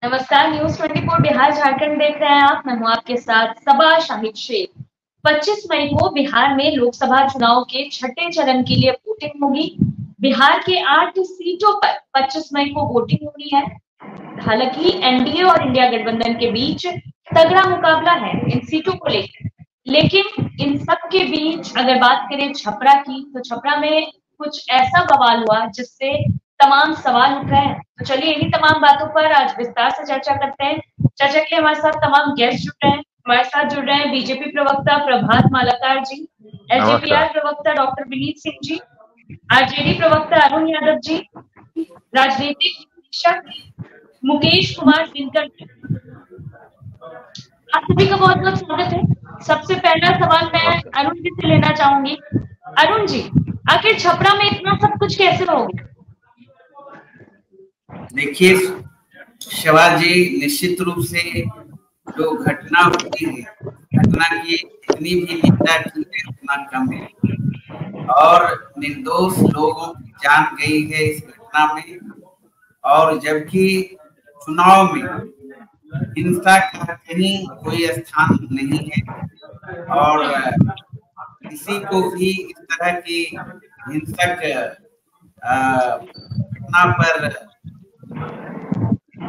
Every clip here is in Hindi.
नमस्कार। न्यूज़ 24 बिहार झारखंड देख रहे हैं आप। मैं हूं आपके साथ सबा शाहिद शेख। 25 मई को बिहार में लोकसभा चुनाव के छठे चरण के लिए वोटिंग होगी। बिहार के 8 सीटों पर 25 मई को वोटिंग होनी है। हालांकि एनडीए और इंडिया गठबंधन के बीच तगड़ा मुकाबला है इन सीटों को लेकर। लेकिन इन सब के बीच अगर बात करें छपरा की, तो छपरा में कुछ ऐसा बवाल हुआ जिससे तमाम सवाल उठ रहे हैं। तो चलिए इन्हीं तमाम बातों पर आज विस्तार से चर्चा करते हैं। चर्चा के लिए हमारे साथ तमाम गेस्ट जुड़ रहे हैं। हमारे साथ जुड़ रहे हैं बीजेपी प्रवक्ता प्रभात मालाकार जी, एलजेपीआर प्रवक्ता डॉक्टर विनीत सिंह जी, आरजेडी प्रवक्ता अरुण यादव जी, राजनीतिक निरीक्षक मुकेश कुमार दिनकर जी। आप सभी का बहुत बहुत स्वागत है। सबसे पहला सवाल मैं अरुण जी से लेना चाहूंगी। अरुण जी, आखिर छपरा में इतना सब कुछ कैसे हो गया? देखिए शिवाजी, निश्चित रूप से जो घटना हुई है, घटना की इतनी भी निंदा की है उतना कम है और निर्दोष लोगों की जान गई है इस घटना में। और जबकि चुनाव में हिंसा का कहीं कोई स्थान नहीं है और किसी को भी इस तरह की हिंसक घटना पर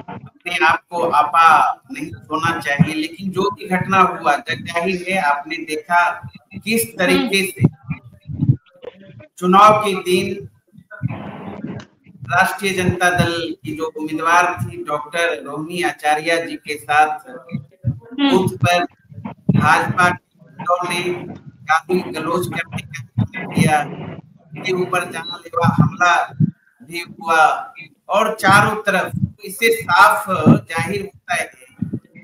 अपने आप को आपा नहीं होना चाहिए। लेकिन जो भी घटना हुआ, जग जाहिर है आपने देखा किस तरीके से चुनाव के दिन राष्ट्रीय जनता दल की जो उम्मीदवार थी डॉक्टर रोहिणी आचार्य जी के साथ बूथ पर भाजपा ने काफी गलोच करने का काम किया, के ऊपर जानलेवा हमला भी हुआ और चारों तरफ इससे साफ जाहिर होता है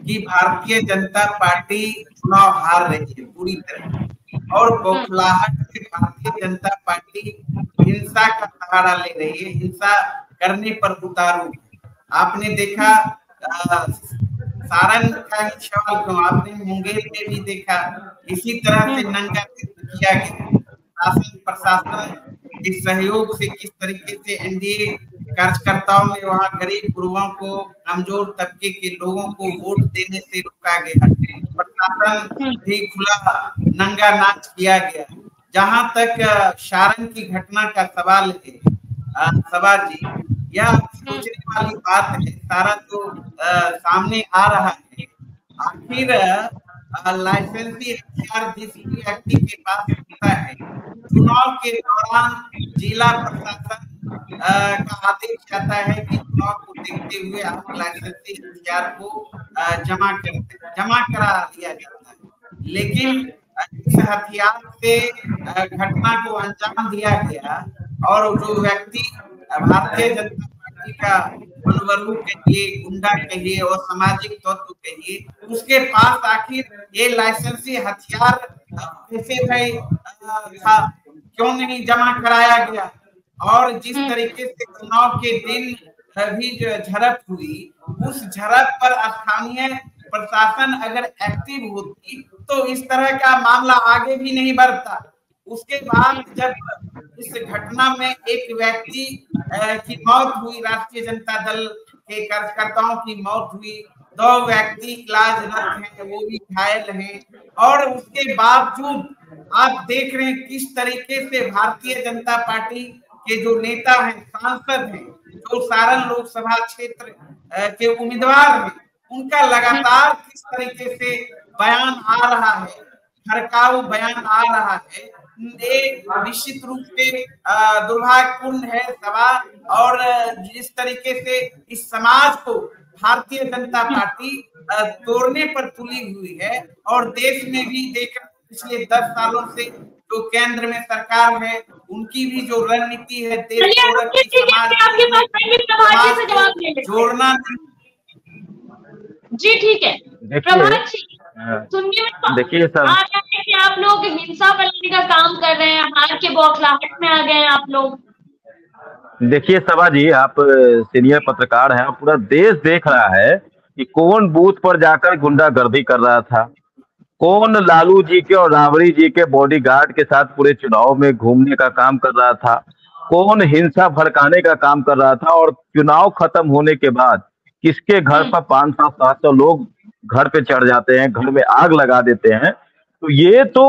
कि भारतीय जनता पार्टी चुनाव हार रही है पूरी तरह और बौखलाहट से भारतीय जनता पार्टी हिंसा का सहारा ले रही है, हिंसा करने पर उतारू। आपने देखा सारण का ही सवाल क्यों, आपने मुंगेर में भी देखा इसी तरह से नंगा किया गया। शासन प्रशासन के सहयोग से किस तरीके से एनडीए कार्यकर्ताओं ने वहां गरीब गुरुओं को, कमजोर तबके के लोगों को वोट देने से रोका गया। प्रशासन भी खुला नंगा नाच किया गया। जहां तक सारण की घटना का सवाल है सभा जी, यह सोचने वाली बात है। सारा तो सामने आ रहा है। आखिर लाइसेंसी हथियार जिस व्यक्ति के पास होता है, चुनाव के दौरान जिला प्रशासन का आदेश जाता है कि चुनाव को देखते हुए आप लाइसेंसी हथियार को जमा करा लिया जाता है। लेकिन इस हथियार से घटना को अंजाम दिया गया और जो व्यक्ति भारतीय जनता पार्टी का मनवरू कहिए, गुंडा कहिए और सामाजिक तत्व कहिए, उसके पास आखिर ये लाइसेंसी हथियार कैसे भाई था, क्यों नहीं जमा कराया गया? और जिस तरीके से चुनाव के दिन भी जो झड़प हुई, उस झड़प पर स्थानीय प्रशासन अगर एक्टिव होती तो इस तरह का मामला आगे भी नहीं बढ़ता। उसके बाद जब इस घटना में एक व्यक्ति की मौत हुई, राष्ट्रीय जनता दल के कार्यकर्ताओं की मौत हुई, 2 व्यक्ति इलाजरत हैं, वो भी घायल हैं। और उसके बावजूद आप देख रहे हैं किस तरीके से भारतीय जनता पार्टी के जो नेता हैं, सांसद हैं, जो सारण लोकसभा क्षेत्र के उम्मीदवार हैं, उनका लगातार किस तरीके से बयान आ रहा है, भड़काऊ बयान आ रहा है। ये निश्चित रूप से दुर्भाग्यपूर्ण है सभा। और जिस तरीके से इस समाज को भारतीय जनता पार्टी तोड़ने पर तुली हुई है और देश में भी देख पिछले 10 सालों से जो केंद्र में सरकार है, उनकी भी जो रणनीति है देश जोड़ना। जी ठीक है, देखिए सर, आप लोग हिंसा फैलाने का काम कर रहे हैं, हार के बौखलाहट में आ गए हैं आप लोग। देखिए सभा जी, आप सीनियर पत्रकार हैं, पूरा देश देख रहा है कि कौन बूथ पर जाकर गुंडागर्दी कर रहा था, कौन लालू जी के और राबड़ी जी के बॉडीगार्ड के साथ पूरे चुनाव में घूमने का काम कर रहा था, कौन हिंसा भड़काने का काम कर रहा था और चुनाव खत्म होने के बाद किसके घर पर 500-700 लोग घर पे चढ़ जाते हैं, घर में आग लगा देते हैं। तो ये तो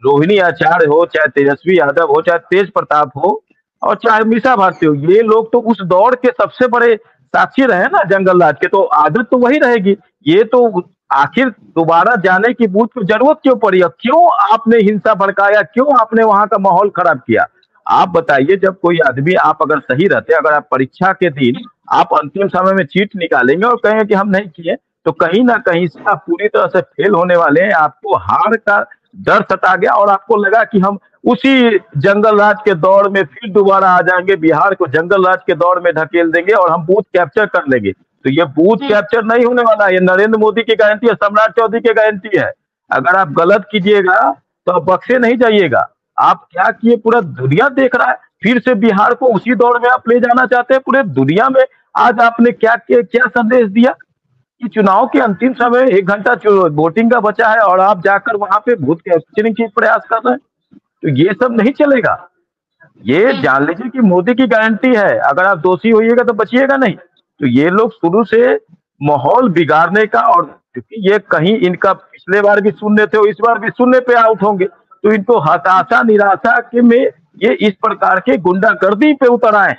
रोहिणी आचार्य हो, चाहे तेजस्वी यादव हो, चाहे तेज प्रताप हो, और चाहे मीसा भारती हो, ये लोग तो उस दौर के सबसे बड़े साक्षी रहे ना जंगल राज के, तो आदत तो वही रहेगी। ये तो आखिर दोबारा जाने की बूथ की जरूरत क्यों पड़ी? क्यों आपने हिंसा भड़काया? क्यों आपने वहां का माहौल खराब किया? आप बताइए, जब कोई आदमी, आप अगर सही रहते, अगर आप परीक्षा के दिन आप अंतिम समय में चीट निकालेंगे और कहेंगे कि हम नहीं किए, तो कहीं ना कहीं से आप पूरी तरह से फेल होने वाले हैं। आपको हार का डर सता गया और आपको लगा कि हम उसी जंगल राज के दौर में फिर दोबारा आ जाएंगे, बिहार को जंगल राज के दौर में ढकेल देंगे और हम बूथ कैप्चर कर लेंगे। तो ये बूथ कैप्चर नहीं होने वाला है, ये नरेंद्र मोदी की गारंटी है, सम्राट चौधरी की गारंटी है। अगर आप गलत कीजिएगा तो आप बख्शे नहीं जाइएगा। आप क्या किए, पूरा दुनिया देख रहा है, फिर से बिहार को उसी दौर में आप ले जाना चाहते हैं पूरे दुनिया में। आज आपने क्या संदेश दिया कि चुनाव के अंतिम समय 1 घंटा वोटिंग का बचा है और आप जाकर वहां पे बूथ कैप्चरिंग की प्रयास कर रहे हैं? तो ये सब नहीं चलेगा। ये जान लीजिए कि मोदी की गारंटी है, अगर आप दोषी होइएगा तो बचिएगा नहीं। तो ये लोग शुरू से माहौल बिगाड़ने का, और क्योंकि ये कहीं इनका पिछले बार भी शून्य थे और इस बार भी शून्य पे आउट होंगे, तो इनको हताशा निराशा के में ये इस प्रकार के गुंडागर्दी पे उतर आए,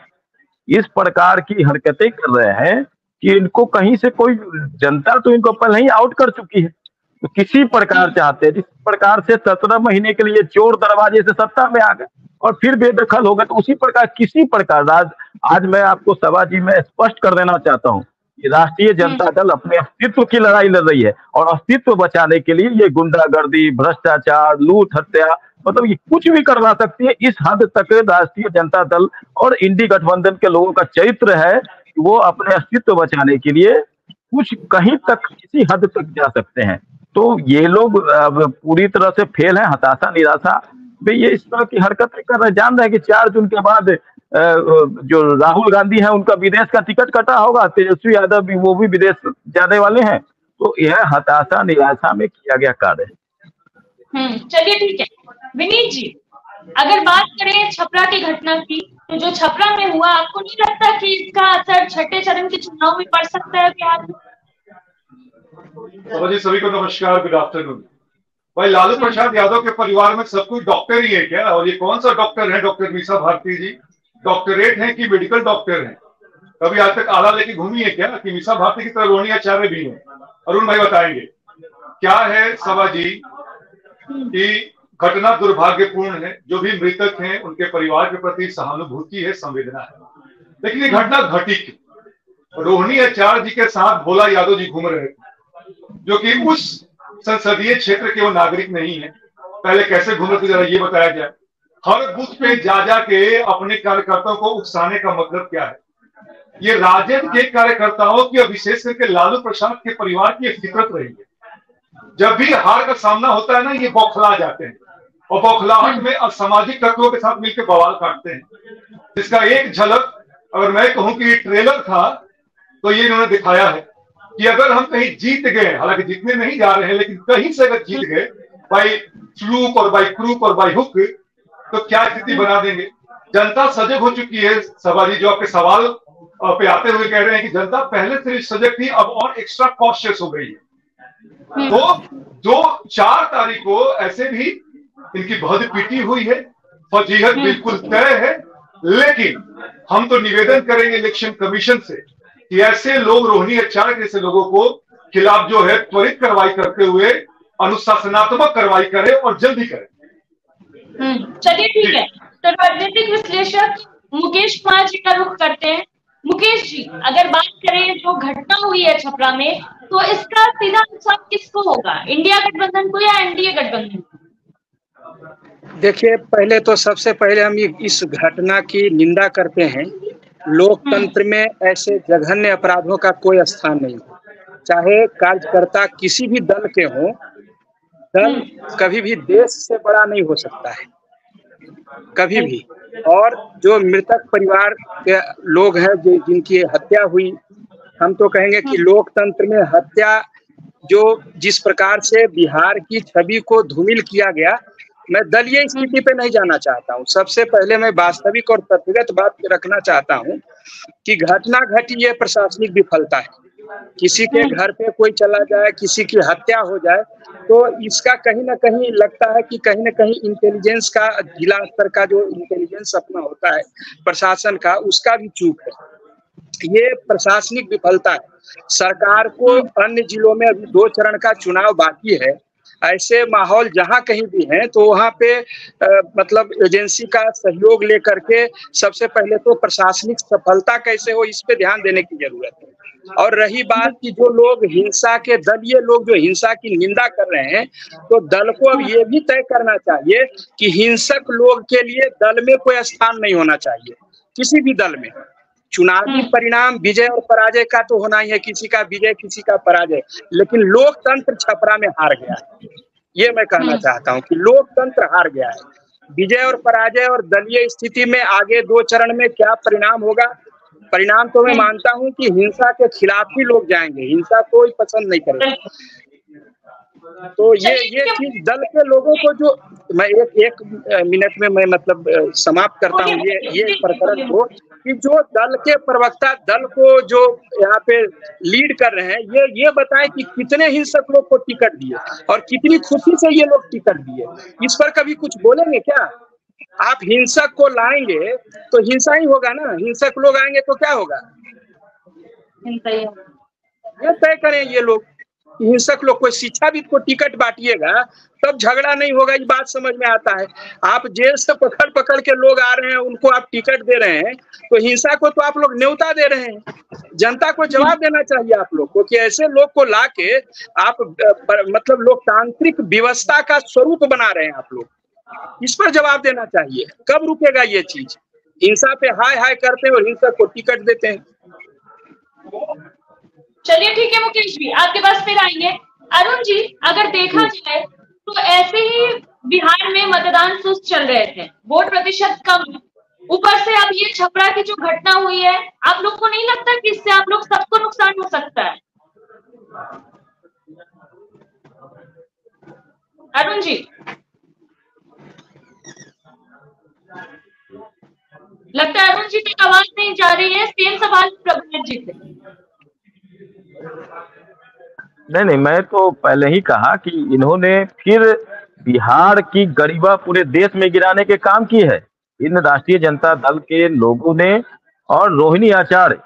इस प्रकार की हरकतें कर रहे हैं कि इनको कहीं से कोई जनता तो इनको पहले ही आउट कर चुकी है। तो किसी प्रकार चाहते हैं, जिस प्रकार से 17 महीने के लिए चोर दरवाजे से सत्ता में आ गए और फिर बेदखल हो गए, तो उसी प्रकार किसी प्रकार आज मैं आपको सभा जी में स्पष्ट कर देना चाहता हूँ कि राष्ट्रीय जनता दल अपने अस्तित्व की लड़ाई लड़ रही है और अस्तित्व बचाने के लिए ये गुंडागर्दी, भ्रष्टाचार, लूट, हत्या, मतलब ये कुछ भी करवा सकती है। इस हद तक राष्ट्रीय जनता दल और इंडी गठबंधन के लोगों का चरित्र है कि वो अपने अस्तित्व बचाने के लिए कुछ कहीं तक, किसी हद तक जा सकते हैं। तो ये लोग पूरी तरह से फेल है, हताशा निराशा में ये इस तरह की हरकतें कर रहे हैं। जान रहे हैं कि 4 जून के बाद जो राहुल गांधी है उनका विदेश का टिकट कटा होगा, तेजस्वी यादव भी, वो भी विदेश जाने वाले हैं। तो यह हताशा निराशा में किया गया कार्य है। चलिए ठीक है विनीत जी, अगर बात करें छपरा की घटना की, तो जो छपरा में हुआ, आपको नहीं लगता कि इसका असर छठे चरण के चुनाव में पड़ सकता है बिहार में? जी सभी को नमस्कार, गुड आफ्टरनून। भाई लालू प्रसाद यादव के परिवार में सब कोई डॉक्टर ही है क्या? और ये कौन सा डॉक्टर है डॉक्टर मीसा भारती जी? डॉक्टरेट है कि मेडिकल डॉक्टर है? कभी आज तक आला लेके घूमी है क्या कि मीसा भारती की तरह रोहिणी आचार्य भी है? अरुण भाई बताएंगे क्या है सभा जी कि घटना दुर्भाग्यपूर्ण है, जो भी मृतक हैं उनके परिवार के प्रति सहानुभूति है, संवेदना है, लेकिन ये घटना घटी क्यों? रोहिणी आचार्य जी के साथ भोला यादव जी घूम रहे थे, जो कि उस संसदीय क्षेत्र के वो नागरिक नहीं है। पहले कैसे घूम रहे थे जरा ये बताया जाए। हर बूथ पे जा के अपने कार्यकर्ताओं को उकसाने का मतलब क्या है? ये राजद के कार्यकर्ताओं की, विशेष करके लालू प्रसाद के परिवार की फितरत रही है। जब भी हार का सामना होता है ना, ये बौखला जाते हैं और बौखलाहट में असामाजिक तत्वों के साथ मिलकर बवाल काटते हैं, जिसका एक झलक अगर मैं कहूं कि ट्रेलर था तो ये इन्होंने दिखाया है कि अगर हम कहीं जीत गए, हालांकि जीतने नहीं जा रहे हैं, लेकिन कहीं से अगर जीत गए बाई फ्लूक और बाई क्रूक और बाई हुक, तो क्या स्थिति बना देंगे। जनता सजग हो चुकी है। सभा जी जो आपके सवाल पे आते हुए कह रहे हैं कि जनता पहले से सजग थी, अब और एक्स्ट्रा कॉशियस हो गई है। तो जो 4 तारीख को ऐसे भी इनकी बहुत पीटी हुई है, फजीहत बिल्कुल तय है, लेकिन हम तो निवेदन करेंगे इलेक्शन कमीशन से कि ऐसे लोग, रोहिणी आचार्य जैसे लोगों को खिलाफ जो है त्वरित कार्रवाई करते हुए अनुशासनात्मक कार्रवाई करे और जल्दी करे। चलिए ठीक है, तो राजनीतिक विश्लेषक मुकेश कुमार जी का रुख करते हैं। मुकेश जी, अगर बात करें जो घटना हुई है छपरा में, तो इसका सीधा नुकसान किसको होगा, इंडिया गठबंधन को या एनडीए गठबंधन को? देखिए, पहले तो सबसे पहले हम इस घटना की निंदा करते हैं। लोकतंत्र में ऐसे जघन्य अपराधों का कोई स्थान नहीं, चाहे कार्यकर्ता किसी भी दल के हों। दल कभी भी देश से बड़ा नहीं हो सकता है, कभी भी। और जो मृतक परिवार के लोग हैं जिनकी हत्या हुई, हम तो कहेंगे कि लोकतंत्र में हत्या जो जिस प्रकार से बिहार की छवि को धूमिल किया गया, मैं दलीय स्थिति पे नहीं जाना चाहता हूँ। सबसे पहले मैं वास्तविक और तथ्यगत बात रखना चाहता हूँ कि घटना घटी, ये प्रशासनिक विफलता है। किसी के घर पे कोई चला जाए, किसी की हत्या हो जाए, तो इसका कहीं ना कहीं लगता है कि कहीं ना कहीं इंटेलिजेंस का, जिला स्तर का जो इंटेलिजेंस अपना होता है प्रशासन का, उसका भी चूक है। ये प्रशासनिक विफलता है। सरकार को अन्य जिलों में अभी 2 चरण का चुनाव बाकी है। ऐसे माहौल जहां कहीं भी है तो वहां पे मतलब एजेंसी का सहयोग लेकर के सबसे पहले तो प्रशासनिक सफलता कैसे हो, इस पे ध्यान देने की जरूरत है। और रही बात कि जो लोग हिंसा के, दलीय लोग जो हिंसा की निंदा कर रहे हैं, तो दल को अब ये भी तय करना चाहिए कि हिंसक लोग के लिए दल में कोई स्थान नहीं होना चाहिए, किसी भी दल में। चुनावी परिणाम विजय और पराजय का तो होना ही है, किसी का विजय किसी का पराजय, लेकिन लोकतंत्र छपरा में हार गया है। ये मैं कहना चाहता हूं कि लोकतंत्र हार गया है। विजय और पराजय और दलीय स्थिति में आगे 2 चरण में क्या परिणाम होगा, परिणाम तो मैं मानता हूं कि हिंसा के खिलाफ ही लोग जाएंगे, हिंसा कोई पसंद नहीं करेगा। तो ये चीज दल के लोगों को, जो मैं एक मिनट में मैं मतलब समाप्त करता हूँ ये प्रकरण को, कि जो दल के प्रवक्ता दल को जो यहाँ पे लीड कर रहे हैं, ये बताएं कि कितने हिंसक लोग को टिकट दिए और कितनी खुशी से ये लोग टिकट दिए। इस पर कभी कुछ बोलेंगे क्या? आप हिंसक को लाएंगे तो हिंसा ही होगा ना, हिंसक लोग आएंगे तो क्या होगा? ये तय करें ये लोग, हिंसक लोग। कोई शिक्षाविद को टिकट बांटिएगा तब झगड़ा नहीं होगा, ये बात समझ में आता है। आप जेल से पकड़ पकड़ के लोग आ रहे हैं, उनको आप टिकट दे रहे हैं, तो हिंसा को तो आप लोग न्योता दे रहे हैं। जनता को जवाब देना चाहिए आप लोग को कि ऐसे लोग को लाके आप मतलब लोकतांत्रिक व्यवस्था का स्वरूप बना रहे हैं आप लोग, इस पर जवाब देना चाहिए। कब रुकेगा ये चीज? हिंसा पे हाय हाय करते हैं और हिंसक को टिकट देते हैं। चलिए ठीक है मुकेश जी, आपके पास फिर आएंगे। अरुण जी, अगर देखा जाए तो ऐसे ही बिहार में मतदान सुस्त चल रहे थे, वोट प्रतिशत कम, ऊपर से अब ये छपरा की जो घटना हुई है, आप लोग को नहीं लगता कि इससे आप लोग सबको नुकसान हो सकता है? अरुण जी, लगता है अरुण जी की आवाज नहीं जा रही है। सेम सवाल प्रभुनाथ जी से। नहीं, मैं तो पहले ही कहा कि इन्होंने फिर बिहार की गरिमा पूरे देश में गिराने के काम की है, इन राष्ट्रीय जनता दल के लोगों ने। और रोहिणी आचार्य,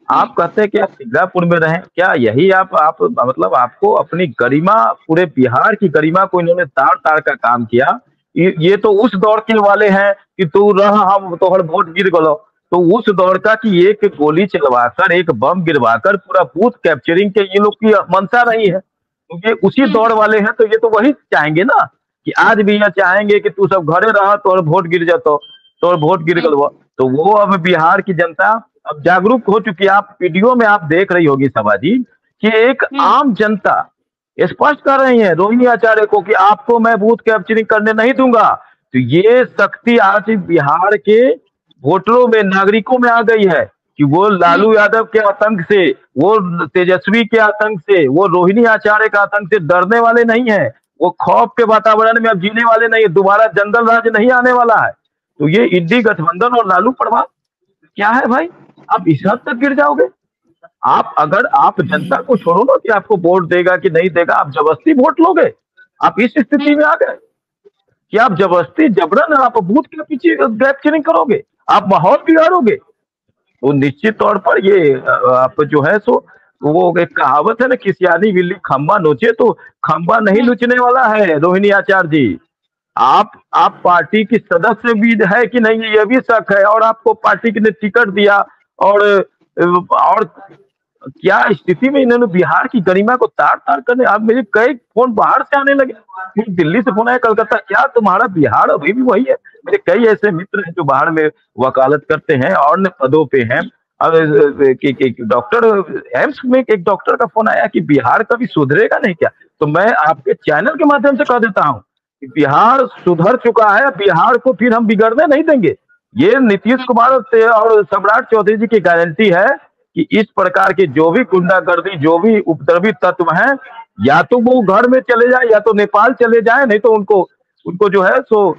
आप कहते हैं कि आप सिंगापुर में रहें, क्या यही आप मतलब आपको अपनी गरिमा, पूरे बिहार की गरिमा को इन्होंने तार तार का काम किया। ये तो उस दौर के वाले हैं कि तू रह हम तो वोट गिर गलो, तो उस दौर का कि एक गोली चलवाकर, एक बम गिरवाकर पूरा बूथ कैप्चरिंग के ये लोग की मंशा नहीं है। तो ये उसी दौर वाले हैं, तो ये तो वही चाहेंगे ना कि आज भी ये चाहेंगे कि तू सब घरे रहा तो वोट गिर जातो, तो वोट गिर गलवा। तो वो अब बिहार की जनता अब जागरूक हो चुकी है। आप वीडियो में आप देख रही होगी सभा जी कि एक आम जनता स्पष्ट कर रही है रोहिणी आचार्य को कि आपको मैं बूथ कैप्चरिंग करने नहीं दूंगा। तो ये शक्ति आज बिहार के वोटरों में, नागरिकों में आ गई है कि वो लालू यादव के आतंक से, वो तेजस्वी के आतंक से, वो रोहिणी आचार्य के आतंक से डरने वाले नहीं है, वो खौफ के वातावरण में अब जीने वाले नहीं है। दोबारा जंगल राज नहीं आने वाला है। तो ये इंडी गठबंधन और लालू प्रभाव क्या है भाई? आप इस हद तक गिर जाओगे। आप अगर आप जनता को छोड़ो ना कि आपको वोट देगा कि नहीं देगा, आप जबरदस्ती वोट लोगे। आप इस स्थिति में आ गए कि आप जबरदस्ती जबरन आप बूथ के पीछे कैप्चरिंग करोगे, आप माहौल बिगाड़ोगे। तो निश्चित तौर पर ये आप जो है सो वो एक कहावत है ना, किसियानी बिल्ली खंबा नोचे, तो खंबा नहीं नोचने वाला है रोहिणी आचार्य जी। आप पार्टी की सदस्य भी है कि नहीं, ये भी शक है। और आपको पार्टी ने टिकट दिया और क्या स्थिति में इन्होंने बिहार की गरिमा को तार तार करने। आप मेरे कई फोन बाहर से आने लगे, दिल्ली से फोन आया, कलकत्ता, क्या तुम्हारा बिहार अभी भी वही है? मेरे कई ऐसे मित्र हैं जो बाहर में वकालत करते हैं और पदों पे हैं। डॉक्टर एम्स में एक डॉक्टर का फोन आया कि बिहार कभी सुधरेगा नहीं क्या? तो मैं आपके चैनल के माध्यम से कह देता हूँ कि बिहार सुधर चुका है, बिहार को फिर हम बिगड़ने नहीं देंगे। ये नीतीश कुमार से और सम्राट चौधरी जी की गारंटी है कि इस प्रकार के जो भी गुंडागर्दी, जो भी उपद्रवी तत्व हैं, या तो वो घर में चले जाए या तो नेपाल चले जाए, नहीं तो उनको जो है सो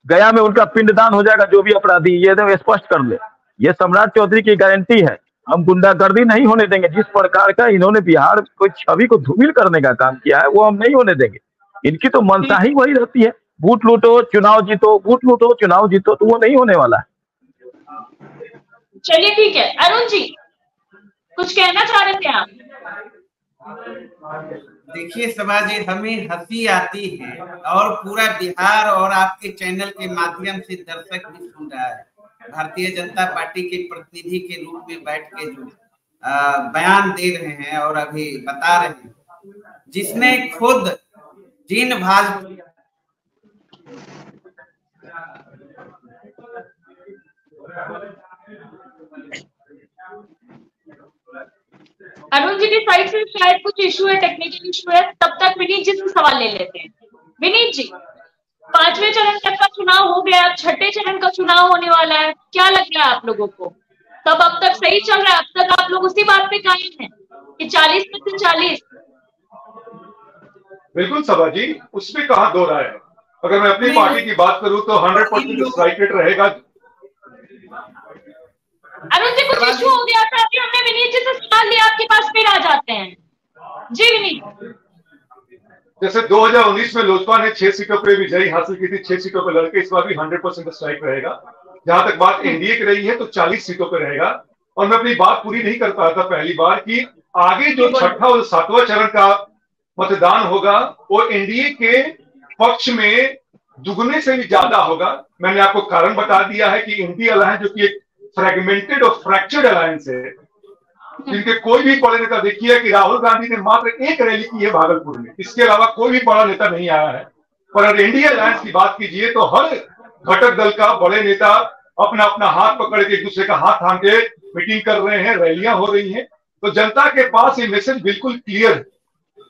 गया में उनका पिंडदान हो जाएगा, जो भी अपराधी। ये स्पष्ट कर ले, ये सम्राट चौधरी की गारंटी है। हम गुंडागर्दी नहीं होने देंगे। जिस प्रकार का इन्होंने बिहार को छवि को धूमिल करने का काम किया है वो हम नहीं होने देंगे। इनकी तो मंशा ही वही रहती है, वोट लूटो चुनाव जीतो, वोट लूटो चुनाव जीतो, तो वो नहीं होने वाला है। चलिए ठीक है, अरुण जी कुछ कहना चाह रहे थे आप? देखिए सभा जी, हमें हंसी आती है और पूरा बिहार और आपके चैनल के माध्यम से दर्शक भी सुन रहा है। भारतीय जनता पार्टी के प्रतिनिधि के रूप में बैठ के जो बयान दे रहे हैं और अभी बता रहे हैं, जिसने खुद जिन भाजपा अरुण जी की साइड से शायद कुछ इशू है, टेक्निकल इशू है। तब तक विनीत जी से सवाल ले लेते हैं। विनीत जी, 5वें चरण तक का चुनाव हो गया, अब 6ठे चरण का चुनाव होने वाला है, क्या लग रहा है आप लोगों को? तब अब तक सही चल रहा है? अब तक आप लोग उसी बात पे कायम हैं कि 40 में से 40? बिल्कुल सभा जी, उसमें कहाँ दो राय है। अगर मैं अपनी पार्टी की बात करूं तो 100% स्ट्राइक रेट रहेगा। अरुण जी कुछ इशू हो गया था, अभी हमने विनीत जी से सवाल लिया, आपके पास फिर आ जाते हैं। जी विनीत। जैसे 2019 में लोजपा ने 6 सीटों पर विजयी हासिल की थी, 6 सीटों पर लड़के, इस बार भी 100% स्ट्राइक रहेगा। जहां तक बात एनडीए की रही है तो 40 सीटों पर रहेगा। और मैं अपनी बात पूरी नहीं कर पाया था पहली बार कि आगे जो 6ठा और 7वां चरण का मतदान होगा वो एनडीए के पक्ष में दुगने से भी ज्यादा होगा। मैंने आपको कारण बता दिया है कि इंडिया अलायंस जो कि एक फ्रेगमेंटेड और फ्रैक्चर्ड अलायंस है, जिनके कोई भी बड़े नेता, देखिए कि राहुल गांधी ने मात्र एक रैली की है भागलपुर में, इसके अलावा कोई भी बड़ा नेता नहीं आया है। पर अगर इंडिया अलायंस की बात कीजिए तो हर घटक दल का बड़े नेता अपना अपना हाथ पकड़ के एक दूसरे का हाथ थाम के मीटिंग कर रहे हैं, रैलियां हो रही हैं। तो जनता के पास ये मैसेज बिल्कुल क्लियर है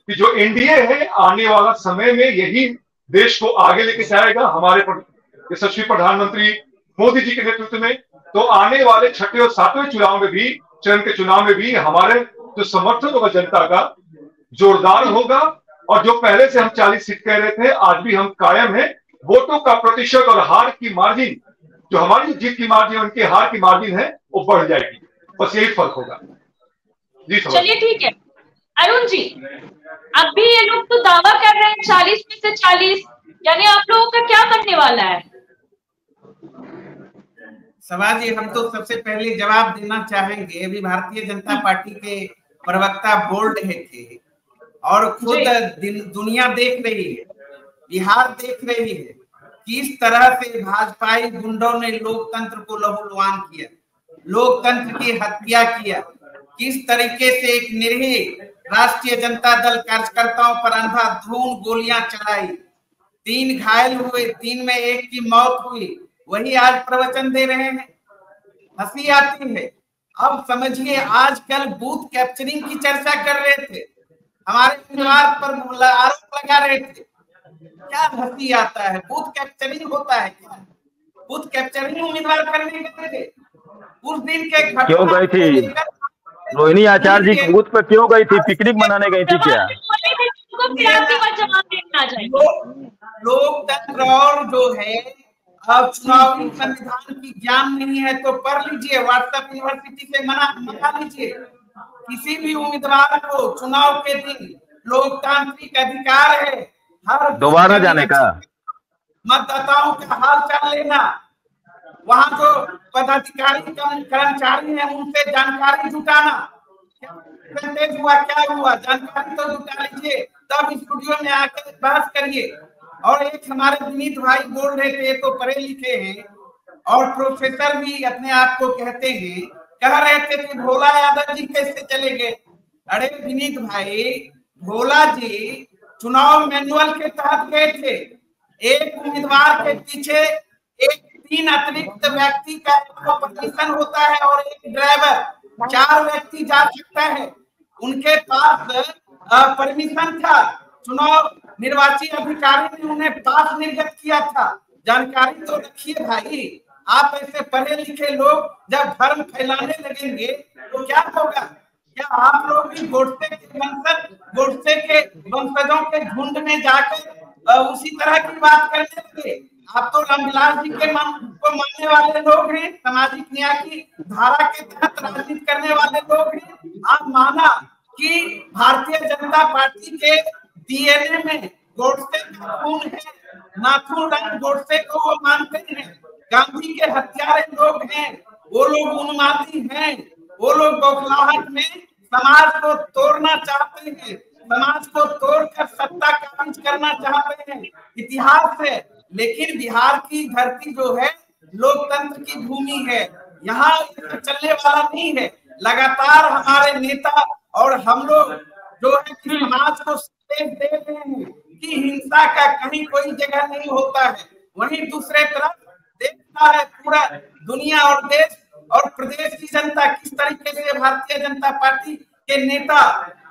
कि जो एनडीए है आने वाला समय में यही देश को आगे लेके जाएगा हमारे यशस्वी प्रधानमंत्री मोदी जी के नेतृत्व में। तो आने वाले 6ठे और 7वें चुनाव में भी, चरण के चुनाव में भी हमारे जो समर्थन होगा जनता का जोरदार होगा। और जो पहले से हम 40 सीट कह रहे थे, आज भी हम कायम है। वोटों का प्रतिशत और हार की मार्जिन, जो हमारी जीत की मार्जिन उनके हार की मार्जिन है, वो बढ़ जाएगी। बस यही फर्क होगा। जी चलिए ठीक है। अरुण जी, अब भी ये लोग तो दावा कर रहे हैं 40 में से 40, यानी आप लोगों का क्या बनने वाला है? सभा जी, हम तो सबसे पहले जवाब देना चाहेंगे। अभी भारतीय जनता पार्टी के प्रवक्ता बोल रहे थे और खुद दुनिया देख रही है, बिहार देख रही है किस तरह से भाजपाई गुंडों ने लोकतंत्र को लहूलुहान किया, लोकतंत्र की हत्या किया, किस तरीके से एक निरीह राष्ट्रीय जनता दल कार्यकर्ताओं पर अंधाधुंध गोलियां चलाई, 3 घायल हुए, 3 में 1 की मौत हुई। वही आज प्रवचन दे रहे हैं। हंसी आती है। अब समझिए, आजकल बूथ कैप्चरिंग की चर्चा कर रहे थे, हमारे उम्मीदवार पर आरोप लगा रहे थे। क्या हंसी आता है? बूथ कैप्चरिंग होता है क्या? बूथ कैप्चरिंग उम्मीदवार करने गए थे उस दिन के घटना क्यों गई थी? रोहिणी आचार्य जी बूथ पर क्यों गई थी? पिकनिक मनाने गई थी क्या? लोकतंत्र और जो है, अब चुनावी संविधान की ज्ञान नहीं है तो पढ़ लीजिए, व्हाट्सएप यूनिवर्सिटी से मंगा लीजिए। किसी भी उम्मीदवार को चुनाव के दिन लोकतांत्रिक अधिकार है हर दोबारा जाने का, मतदाताओं का हाल चाल लेना, वहां जो पदाधिकारी कर्मचारी हैं उनसे जानकारी जुटाना, क्या हुआ क्या हुआ, जानकारी तो जुटा लीजिए, तब स्टूडियो में आकर बहस करिए। और एक हमारे विनीत भाई बोल रहे थे, तो पढ़े लिखे हैं और प्रोफेसर भी अपने आप को कहते हैं, कह रहे थे कि भोला यादव जी कैसे चले गए। अरे विनीत भाई, भोला जी चुनाव मैनुअल के तहत गए थे। एक उम्मीदवार के पीछे 3 अतिरिक्त व्यक्ति का परमिशन होता है और एक ड्राइवर, 4 व्यक्ति जा सकता है। उनके पास परमिशन था, चुनाव निर्वाची अधिकारी ने उन्हें पास निर्गत किया था। जानकारी तो रखिए भाई। आप ऐसे पढ़े लिखे लोग जब धर्म फैलाने लगेंगे तो क्या होगा? क्या आप लोग भी गोडसे के वंशजों के झुंड में जाकर उसी तरह की बात करने लगे? आप तो रामविलास जी के को मानने वाले लोग हैं, सामाजिक न्याय की धारा के तहत राजनीति करने वाले लोग हैं। आप माना कि भारतीय जनता पार्टी के डीएनए में गोडसे का खून है, नाथुराम गोडसे को वो मानते हैं। गांधी के हत्यारे लोग हैं, वो लोग उन्मादी हैं, वो लोग बौखलाहट में समाज को तोड़ना चाहते हैं, समाज को तोड़कर सत्ता काबिज करना चाहते हैं। इतिहास है, लेकिन बिहार की धरती जो है लोकतंत्र की भूमि है, यहाँ चलने वाला नहीं है। लगातार हमारे नेता और हम लोग जो है कि समाज को संदेश दे रहे हैं कि हिंसा का कहीं कोई जगह नहीं होता है। वहीं दूसरे तरफ देखता है पूरा दुनिया और देश और प्रदेश की जनता किस तरीके से भारतीय जनता पार्टी के नेता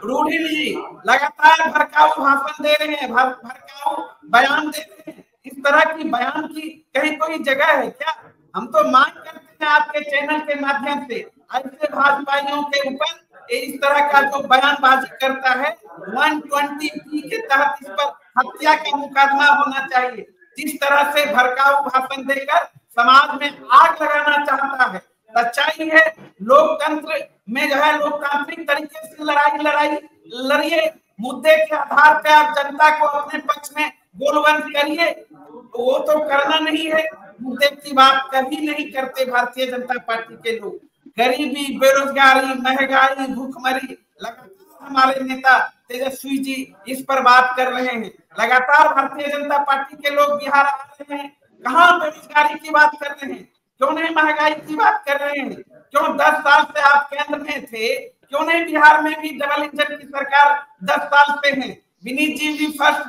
रूढ़ी जी लगातार भड़काऊ भाषण दे रहे हैं, भड़काऊ बयान दे रहे हैं। इस तरह की बयान की कहीं कोई जगह है क्या? हम तो मांग करते हैं आपके चैनल के माध्यम से ऐसे भाजपाइयों के ऊपर इस तरह का जो बयानबाजी करता है 120 के तहत इस पर हत्या का मुकदमा होना चाहिए। जिस तरह से भड़काऊ भाषण देकर समाज में आग लगाना चाहता है। सच्चाई है, लोकतंत्र में जो है लोकतांत्रिक तरीके से लड़ाई लड़िए, मुद्दे के आधार पर आप जनता को अपने पक्ष में गोलबंद करिए। वो तो करना नहीं है, मुद्दे की बात कभी नहीं करते भारतीय जनता पार्टी के लोग। गरीबी, बेरोजगारी, महंगाई, भूखमरी, लगातार हमारे नेता तेजस्वी जी इस पर बात कर रहे हैं। लगातार भारतीय जनता पार्टी के लोग बिहार आ रहे हैं, कहाँ बेरोजगारी की बात कर रहे हैं, क्यों नहीं महंगाई की बात कर रहे हैं, क्यों 10 साल से आप केंद्र में थे, क्यों नहीं बिहार में भी डबल इंजन की सरकार 10 साल से है। विनीत जी भी फर्स्ट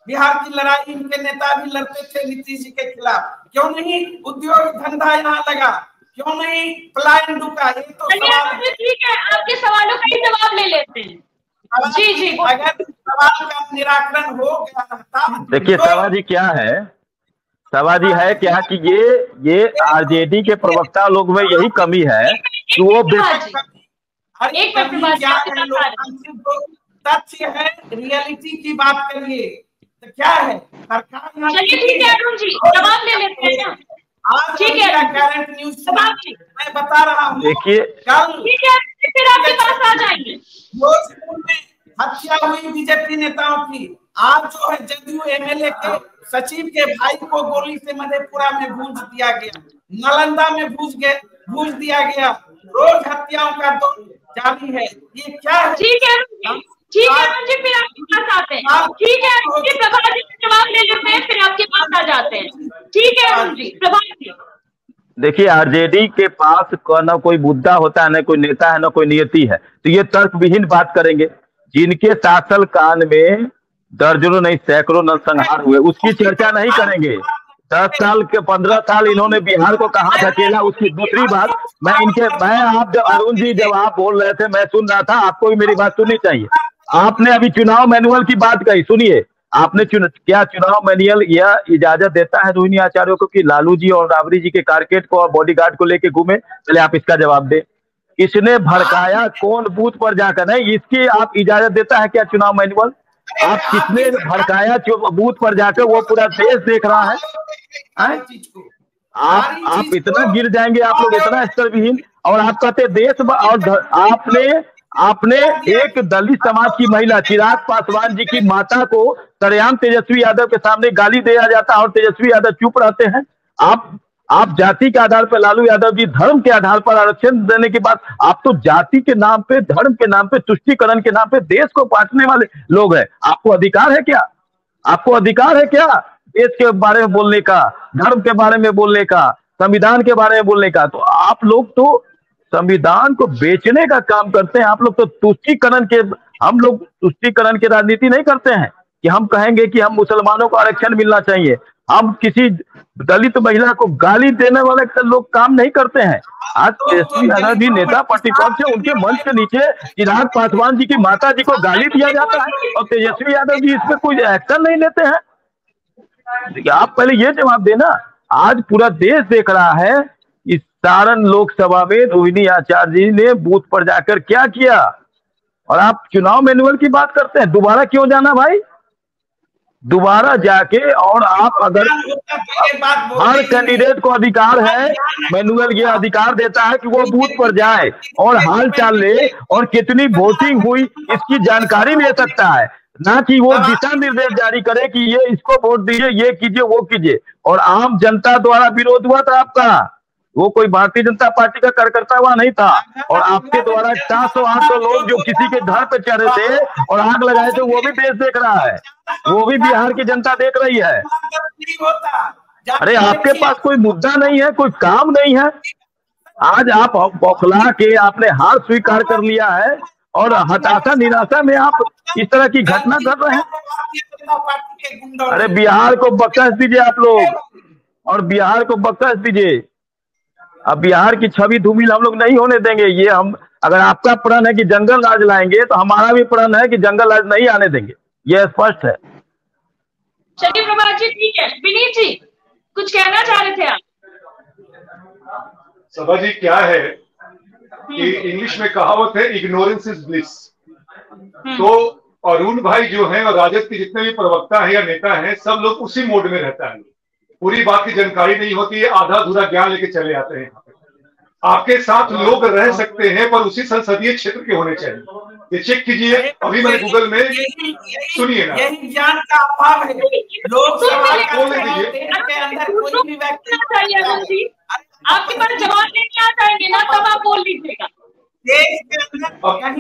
बिहार की लड़ाई इनके नेता भी लड़ते थे नीतीश जी के खिलाफ, क्यों नहीं उद्योग धंधा यहाँ लगा, क्यों नहीं पलायन रुका? ये तो ठीक है, आपके सवालों का ही जवाब ले लेते हैं। जी अगर सवाल का निराकरण हो गया रहता। देखिए सभा जी क्या है, सभा जी है क्या कि ये आरजेडी के प्रवक्ता लोग में यही कमी है कि वो तथ्य है, रियलिटी की बात करिए तो क्या है सरकार। चलिए ठीक है अरुण जी, जवाब ले लेते हैं ना। आज ठीक है, करंट न्यूज मैं बता रहा हूँ। देखिए ठीक है, फिर आपके पास आ जाएंगे। हत्या हुई बीजेपी नेताओं की, आज जो है जदयू एमएलए के सचिव के भाई को गोली से मधेपुरा में भूंज दिया गया, नालंदा में भूंज दिया गया। रोज हत्याओं का दौर जारी है। ये क्या है? ठीक है फिर आपके पास आते हैं। ठीक है, प्रभात जी जवाब ले लेते हैं, फिर आपके पास आ जाते हैं। ठीक है अरुण जी, प्रभात जी। देखिए आरजेडी के पास न कोई मुद्दा होता है, न कोई नेता है, न कोई नियति है, तो ये तर्क विहीन बात करेंगे। जिनके शासन काल में दर्जनों नहीं सैकड़ों नरसंहार हुए, उसकी चर्चा नहीं करेंगे। 10 साल के 15 साल इन्होंने बिहार को कहाँ धकेला, उसकी दूसरी बात आप अरुण जी जब आप बोल रहे थे मैं सुन रहा था, आपको भी मेरी बात सुननी चाहिए। आपने अभी चुनाव मैनुअल की बात कही, सुनिए आपने क्या चुनाव मैनुअल यह इजाजत देता है रोहिणी आचार्य को कि लालू जी और राबड़ी जी के कारकेट को और बॉडीगार्ड को लेके घूमे? पहले आप इसका जवाब दें। किसने भड़काया, कौन बूथ पर जाकर है, इसकी आप इजाजत देता है क्या चुनाव मैनुअल? आप किसने भड़काया बूथ पर जाकर, वो पूरा देश देख रहा है। आप इतना गिर जाएंगे, आप लोग इतना स्तर विहीन, और आप कहते देश और आपने एक दलित समाज की महिला चिराग पासवान जी की माता को सरेआम तेजस्वी यादव के सामने गाली दिया जाता है और तेजस्वी यादव चुप रहते हैं। आप जाति के आधार पर, लालू यादव जी धर्म के आधार पर आरक्षण देने के बाद आप तो जाति के नाम पे, धर्म के नाम पे, तुष्टीकरण के नाम पे देश को बांटने वाले लोग हैं। आपको अधिकार है क्या? आपको अधिकार है क्या देश के बारे में बोलने का, धर्म के बारे में बोलने का, संविधान के बारे में बोलने का? तो आप लोग तो संविधान को बेचने का काम करते हैं। आप लोग तो तुष्टीकरण के, हम लोग तुष्टीकरण की राजनीति नहीं करते हैं कि हम कहेंगे कि हम मुसलमानों को आरक्षण मिलना चाहिए, हम किसी दलित महिला को गाली देने वाले लोग काम नहीं करते हैं। आज तेजस्वी यादव जी नेता प्रतिपक्ष है, उनके मंच के नीचे चिराग पासवान जी की माता जी को गाली दिया जाता है और तेजस्वी यादव जी इस पर कोई एक्शन नहीं लेते हैं। देखिए आप पहले ये जवाब देना। आज पूरा देश देख रहा है इस सारण लोकसभा में रोहिणी आचार्य जी ने बूथ पर जाकर क्या किया, और आप चुनाव मैनुअल की बात करते हैं। दोबारा क्यों जाना भाई? दोबारा जाके, और आप अगर हर कैंडिडेट को अधिकार है, मैनुअल ये अधिकार देता है कि वो बूथ पर जाए और हाल चाल ले और कितनी वोटिंग हुई इसकी जानकारी ले सकता है, ना कि वो दिशा निर्देश जारी करे कि ये इसको वोट दीजिए, ये कीजिए, वो कीजिए। और आम जनता द्वारा विरोध हुआ था आपका, वो कोई भारतीय जनता पार्टी का कार्यकर्ता हुआ नहीं था, और आपके द्वारा 400-800 लोग जो किसी के घर पे चढ़े थे और आग लगाए थे, वो भी देश देख रहा है, वो भी बिहार की जनता देख रही है। अरे आपके पास कोई मुद्दा नहीं है, कोई काम नहीं है। आज आप बौखला के आपने हार स्वीकार कर लिया है और हताशा निराशा में आप इस तरह की घटना कर रहे हैं। अरे बिहार को बख्श दीजिए आप लोग, और बिहार को बख्श दीजिए। अब बिहार की छवि धूमिल हम लोग नहीं होने देंगे। ये हम, अगर आपका प्रण है कि जंगल राज लाएंगे, तो हमारा भी प्रण है कि जंगल राज नहीं आने देंगे, ये स्पष्ट है। चलिए प्रभात जी, ठीक है। विनीत जी, कुछ कहना चाह रहे थे आप? सभा जी, क्या है कि इंग्लिश में कहावत है, इग्नोरेंस इज ब्लिस। तो अरुण भाई जो हैं और राजद के जितने भी प्रवक्ता हैं या नेता हैं, सब लोग उसी मोड में रहता है, पूरी बात की जानकारी नहीं होती है, आधा अधूरा ज्ञान लेके चले आते हैं। आपके साथ लोग रह सकते हैं पर उसी संसदीय क्षेत्र के होने चाहिए। ये चेक कीजिए, अभी मैंने गूगल में, सुनिए ना, यही ज्ञान का अभाव है। लोग आपके पास जवाब नहीं आ जाएंगे ना, तब आप बोल लीजिएगा।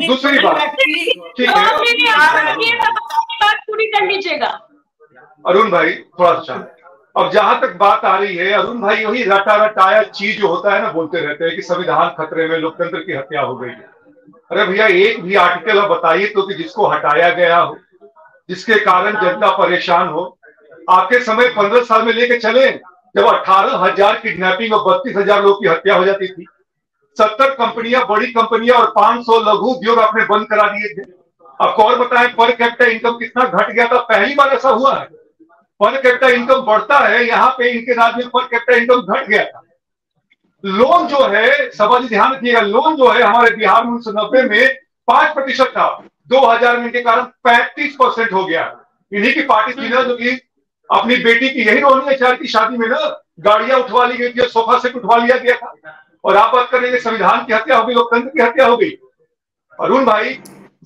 दूसरी बात, जवाब नहीं आ रही बात पूरी कर लीजिएगा। अरुण भाई थोड़ा सा, अब जहां तक बात आ रही है, अरुण भाई वही रटा रटाया चीज जो होता है ना, बोलते रहते हैं कि संविधान खतरे में, लोकतंत्र की हत्या हो गई है। अरे भैया, एक भी आर्टिकल आप बताइए तो कि जिसको हटाया गया हो, जिसके कारण जनता परेशान हो। आपके समय 15 साल में लेके चले, जब 18,000 किडनैपिंग और 32,000 लोग की हत्या हो जाती थी, 70 कंपनियां, बड़ी कंपनियां और 500 लघु उद्योग आपने बंद करा दिए थे। आपको और बताएं, पर कैपिटा इनकम कितना घट गया था? पहली बार ऐसा हुआ है। पर कैपिटा इनकम बढ़ता है, यहाँ पे इनके राज्य में पर कैपिटा इनकम घट गया था। लोन जो है, सभा जी ध्यान रखिएगा, लोन जो है हमारे बिहार में 1990 में 5% था, 2000 में इनके कारण 35% हो गया। इन्हीं की पार्टी थी ना जो कि अपनी बेटी की, यही रोहिणी आचार्य की शादी में ना गाड़ियां उठवा ली गई थी, सोफा सेट उठवा लिया गया था। और आप बात करेंगे संविधान की हत्या हो गई, लोकतंत्र की हत्या हो गई। अरुण भाई,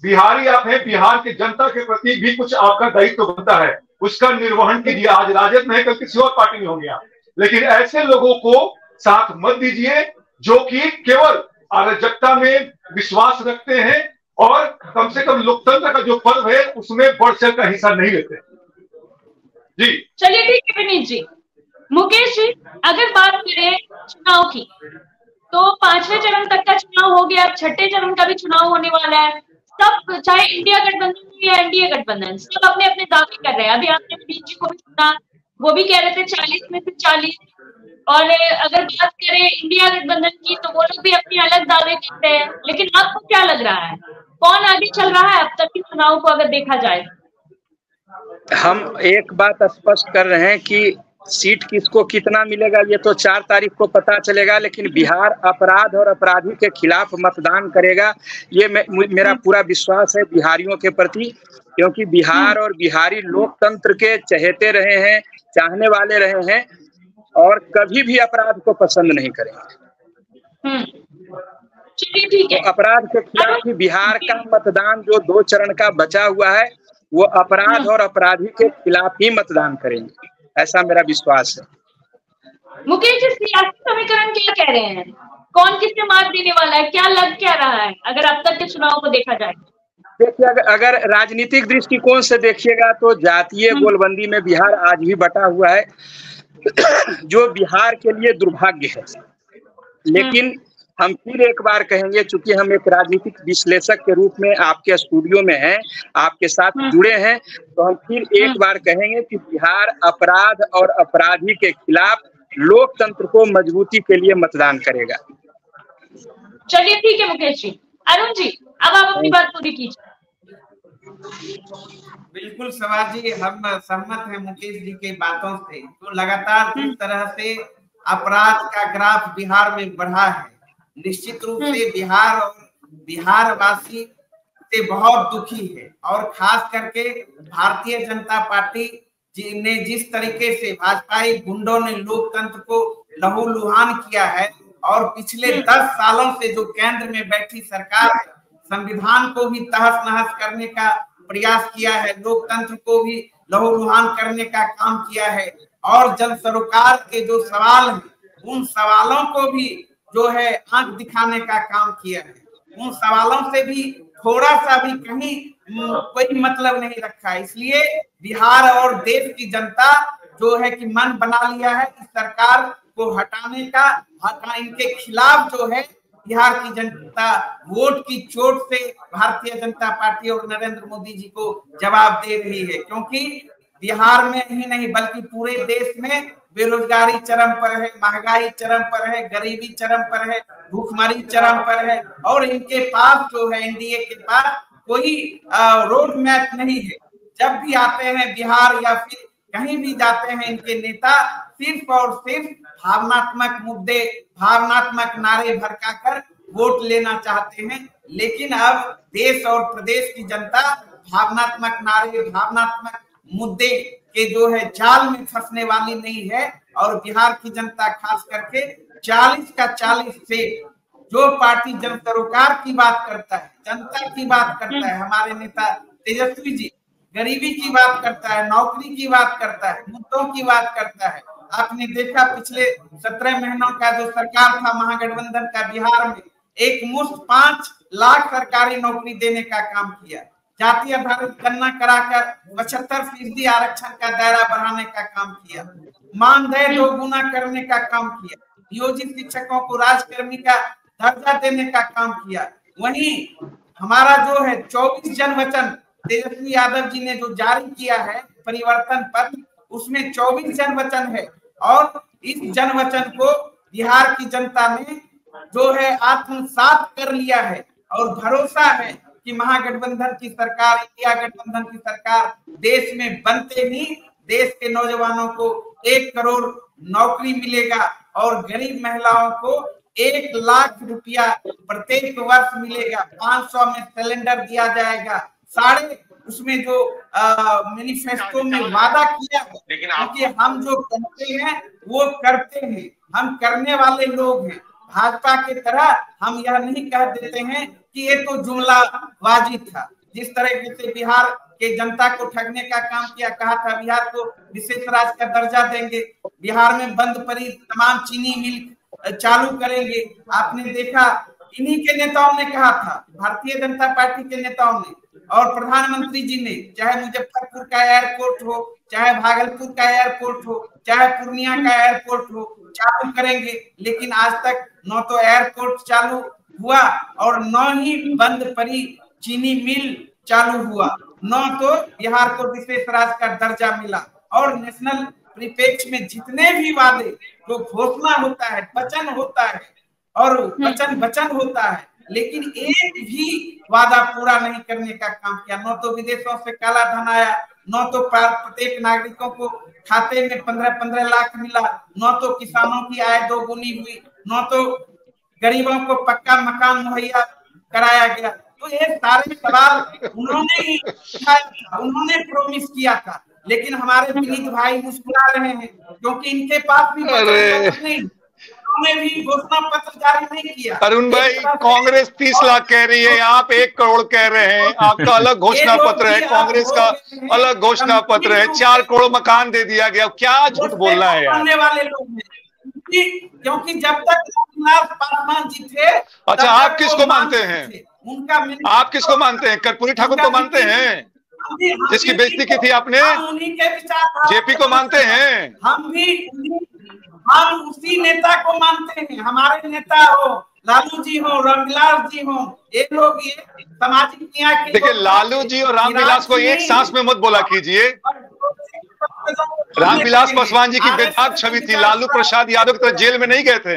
बिहारी आप हैं, बिहार की जनता के प्रति भी कुछ आपका दायित्व बनता है, उसका निर्वहन कीजिए। आज राजद में है, कल किसी और पार्टी में हो गया, लेकिन ऐसे लोगों को साथ मत दीजिए जो कि केवल अराजकता में विश्वास रखते हैं और कम से कम लोकतंत्र का जो पर्व है उसमें बढ़ चढ़ का हिस्सा नहीं लेते। जी चलिए ठीक है विनीत जी। मुकेश जी, अगर बात करें चुनाव की, तो 5वें चरण तक का चुनाव हो गया, 6ठे चरण का भी चुनाव होने वाला है। सब, चाहे इंडिया गठबंधन या एनडीए गठबंधन, सब अपने अपने दावे कर रहे हैं। अभी आपने विनीत जी को भी सुना, वो भी कह रहे थे 40 में से 40। और अगर बात करें इंडिया गठबंधन की, तो वो लोग भी अपनी अलग दावे करते हैं। लेकिन आपको क्या लग रहा है, कौन आगे चल रहा है अब तक के चुनाव को अगर देखा जाए? हम एक बात स्पष्ट कर रहे हैं कि सीट किसको कितना मिलेगा ये तो 4 तारीख को पता चलेगा, लेकिन बिहार अपराध और अपराधी के खिलाफ मतदान करेगा, ये मेरा पूरा विश्वास है बिहारियों के प्रति। क्योंकि बिहार और बिहारी लोकतंत्र के चहेते रहे हैं, चाहने वाले रहे हैं, और कभी भी अपराध को पसंद नहीं करेंगे। ठीक है। तो अपराध के खिलाफ ही बिहार का मतदान जो 2 चरण का बचा हुआ है, वो अपराध और अपराधी के खिलाफ ही मतदान करेंगे, ऐसा मेरा विश्वास है। मुकेश जी, सियासी समीकरण क्या कह रहे हैं? कौन किससे मात देने वाला है? क्या लग क्या रहा है अगर अब तक के चुनाव को देखा जाए? देखिए, अगर राजनीतिक दृष्टिकोण से देखिएगा तो जातीय गोलबंदी में बिहार आज भी बटा हुआ है, जो बिहार के लिए दुर्भाग्य है। लेकिन हम फिर एक बार कहेंगे, चूंकि हम एक राजनीतिक विश्लेषक के रूप में आपके स्टूडियो में हैं, आपके साथ जुड़े हैं, तो हम फिर एक बार कहेंगे कि बिहार अपराध और अपराधी के खिलाफ लोकतंत्र को मजबूती के लिए मतदान करेगा। चलिए ठीक है मुकेश जी। अरुण जी, अब आप अपनी बात पूरी कीजिए। बिल्कुल सवाल जी, हम सहमत हैं मुकेश जी की बातों से। तो लगातार जिस तरह से अपराध का ग्राफ बिहार में बढ़ा है, निश्चित रूप से बिहार और बिहार वासी से बहुत दुखी है। और खास करके भारतीय जनता पार्टी ने जिस तरीके से भाजपाई गुंडों ने लोकतंत्र को लहूलुहान किया है और पिछले 10 सालों से जो केंद्र में बैठी सरकार है संविधान को भी तहस नहस करने का प्रयास किया है, लोकतंत्र को भी लहूलुहान करने का काम किया है और जन सरोकार के जो सवाल हैं उन सवालों को भी जो है आंख दिखाने का काम किया है। उन सवालों से भी थोड़ा सा भी कहीं कोई मतलब नहीं रखा है। इसलिए बिहार और देश की जनता जो है कि मन बना लिया है इस सरकार को हटाने का। इनके खिलाफ जो है बिहार की जनता वोट की चोट से भारतीय जनता पार्टी और नरेंद्र मोदी जी को जवाब दे रही है, क्योंकि बिहार में ही नहीं बल्कि पूरे देश में बेरोजगारी चरम पर है, महंगाई चरम पर है, गरीबी चरम पर है, भूखमरी चरम पर है और इनके पास जो है एनडीए के पास कोई रोड मैप नहीं है। जब भी आते हैं बिहार या फिर कहीं भी जाते हैं इनके नेता सिर्फ और सिर्फ भावनात्मक मुद्दे, भावनात्मक नारे भड़काकर वोट लेना चाहते हैं। लेकिन अब देश और प्रदेश की जनता भावनात्मक नारे, भावनात्मक मुद्दे के जो है जाल में फंसने वाली नहीं है और बिहार की जनता खास करके 40 का 40 से जो पार्टी जन सरोकार की बात करता है, जनता की बात करता है, हमारे नेता तेजस्वी जी गरीबी की बात करता है, नौकरी की बात करता है, मुद्दों की बात करता है। आपने देखा पिछले 17 महीनों का जो सरकार था महागठबंधन का बिहार में एक मुश्त 5 लाख सरकारी नौकरी देने का काम किया, जाति आधारित गणना कराकर 75% आरक्षण का दायरा बढ़ाने का काम किया, मानदेय 2 गुना करने का काम किया, नियोजित शिक्षकों को राजकर्मी का दर्जा देने का काम किया। वहीं हमारा जो है 24 जनवचन तेजस्वी यादव जी ने जो जारी किया है परिवर्तन पत्र, उसमें 24 जनवचन है और इस जनवचन को बिहार की जनता ने जो है आत्मसात कर लिया है और भरोसा है कि महागठबंधन की सरकार, इंडिया गठबंधन की सरकार देश में बनते ही देश के नौजवानों को 1 करोड़ नौकरी मिलेगा और गरीब महिलाओं को 1 लाख रुपया प्रत्येक वर्ष मिलेगा, 500 में सिलेंडर दिया जाएगा, साढ़े उसमें जो मैनिफेस्टो में वादा किया है, क्योंकि हम जो कहते हैं वो करते हैं, हम करने वाले लोग हैं। भाजपा के तरह हम यह नहीं कह देते हैं कि ये तो जुमलाबाजी था। जिस तरह से बिहार के जनता को ठगने का काम किया, कहा था बिहार को विशेष राज्य का दर्जा देंगे, बिहार में बंद पड़ी तमाम चीनी मिल चालू करेंगे। आपने देखा इन्हीं के नेताओं ने कहा था, भारतीय जनता पार्टी के नेताओं ने और प्रधानमंत्री जी ने, चाहे मुजफ्फरपुर का एयरपोर्ट हो, चाहे भागलपुर का एयरपोर्ट हो, चाहे पूर्णिया का एयरपोर्ट हो, चालू करेंगे। लेकिन आज तक न तो एयरपोर्ट चालू हुआ और न ही बंद पड़ी चीनी मिल चालू हुआ, न तो बिहार को विशेष राज्य का दर्जा मिला। और नेशनल परिप्रेक्ष्य में जितने भी वादे जो घोषणा होता है, वचन होता है और वचन होता है, लेकिन एक भी वादा पूरा नहीं करने का काम किया। न तो विदेशों से काला धन आया, न तो प्रत्येक नागरिकों को खाते में 15-15 लाख मिला, न तो किसानों की आय 2 गुनी हुई, न तो गरीबों को पक्का मकान मुहैया कराया गया। तो ये सारे सवाल उन्होंने ही उन्होंने प्रॉमिस किया था, लेकिन हमारे विनीत भाई मुस्कुरा रहे हैं क्योंकि इनके पास भी नहीं, उन्होंने भी घोषणा पत्र जारी नहीं किया। अरुण भाई, कांग्रेस 30 लाख कह रही है, आप 1 करोड़ कह रहे हैं, आपका अलग घोषणा पत्र है, कांग्रेस का अलग घोषणा पत्र है, 4 करोड़ मकान दे दिया गया। क्या झूठ बोलना है यार। वाले लोग हैं क्योंकि जब तक पासवान जी थे। अच्छा, आप किसको मानते हैं? उनका आप किसको मानते हैं? कर्पूरी ठाकुर को मानते हैं जिसकी बेइज्जती की थी आपने? उन्हीं के विचार जेपी को मानते हैं? हम उसी नेता को मानते हैं। हमारे नेता हो लालू जी हो, रामविलास जी हो, ये लोग ये सामाजिक न्याय के। देखिए, लालू जी और रामविलास को एक सांस में मत बोला कीजिए। रामविलास पासवान जी की बेदाग छवि थी, लालू प्रसाद यादव की तरह जेल में नहीं गए थे।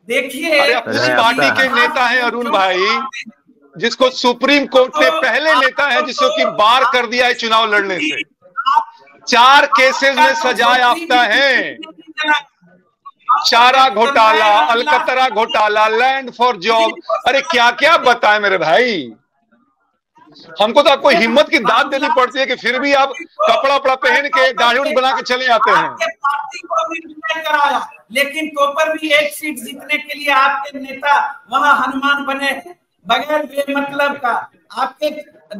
देखिए, अरे उस पार्टी के नेता हैं अरुण भाई, जिसको सुप्रीम कोर्ट ने पहले नेता है जिसको कि बार कर दिया है चुनाव लड़ने से। 4 केसेस में सजा याफ्ता है। चारा घोटाला, अलकतरा घोटाला, लैंड फॉर जॉब, अरे क्या क्या बताएं मेरे भाई। हमको तो आपको हिम्मत की दाद देनी पड़ती है कि फिर भी आप कपड़ा वपड़ा पहन के दाढ़ी उड़ी बना के चले आते हैं। आपके पार्टी को भी विजय कराया, लेकिन तो पर भी एक सीट जीतने के लिए आपके नेता वहां हनुमान बने बगैर बेमतलब का। आपके